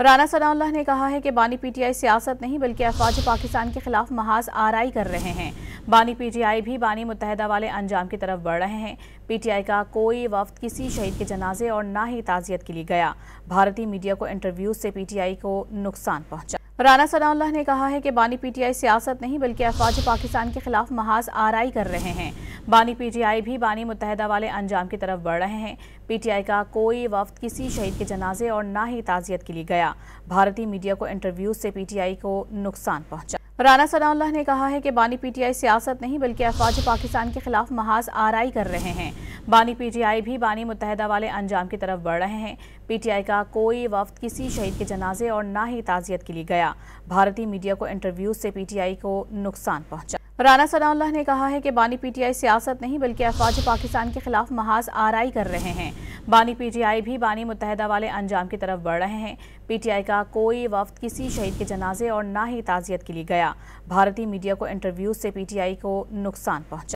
رانا ثناءاللہ نے کہا ہے کہ بانی پی ٹی آئی سیاست نہیں بلکہ افواج پاکستان کے خلاف محاذ آرائی کر رہے ہیں۔ بانی پی ٹی آئی بھی بانی متحدہ والے انجام کی طرف بڑھ رہے ہیں۔ پی ٹی آئی کا کوئی وفد کسی شہید کے جنازے اور نہ ہی تعزیت کے لیے گیا۔ بھارتی میڈیا کو انٹرویوز سے پی ٹی آئی کو نقصان پہنچا۔ رانا ثناءاللہ نے کہا ہے کہ بانی پی ٹی آئی سیاست نہیں بلکہ افواج پاکستان کے خلاف محاذ آرائی کر رہے ہیں۔ بانی پی ٹی آئی بھی بانی متحدہ والے انجام کی طرف بڑھ رہے ہیں۔ پی ٹی آئی کا کوئی وفد کسی شہید کے جنازے اور نہ ہی تعزیت کے لیے گیا۔ بھارتی میڈیا کو انٹرویوز سے پی ٹی آئی کو نقصان پہنچا۔ رانا ثناءاللہ نے کہا ہے کہ بانی پی ٹی آئی سیاست نہیں بلکہ افواج پاکستان کے خلاف محاذ آرائی کر رہے ہیں۔ بانی پی ٹی آئی بھی بانی متحدہ والے انجام کی طرف بڑھ رہے ہیں۔ پی ٹی آئی کا کوئی وفد کسی شہید کے جنازے اور نہ ہی تعزیت کے لیے گیا۔ بھارتی میڈیا کو انٹرویوز سے پی ٹی آئی کو نقصان پہنچا۔ رانا ثناءاللہ نے کہا ہے کہ بانی پی ٹی آئی سیاست نہیں بلکہ افواج پاکستان کے خلاف محاذ آرائی کر رہے ہیں۔ بانی پی ٹی آئی بھی بانی متحدہ والے انجام کی طرف بڑھ رہے ہیں۔ پی ٹی آئی کا کوئی وفد کسی شہید کے جنازے اور نہ ہی تعزیت کے لیے گیا۔ بھارتی میڈیا کو انٹرویوز سے پی ٹی آئی کو نقصان پہنچا۔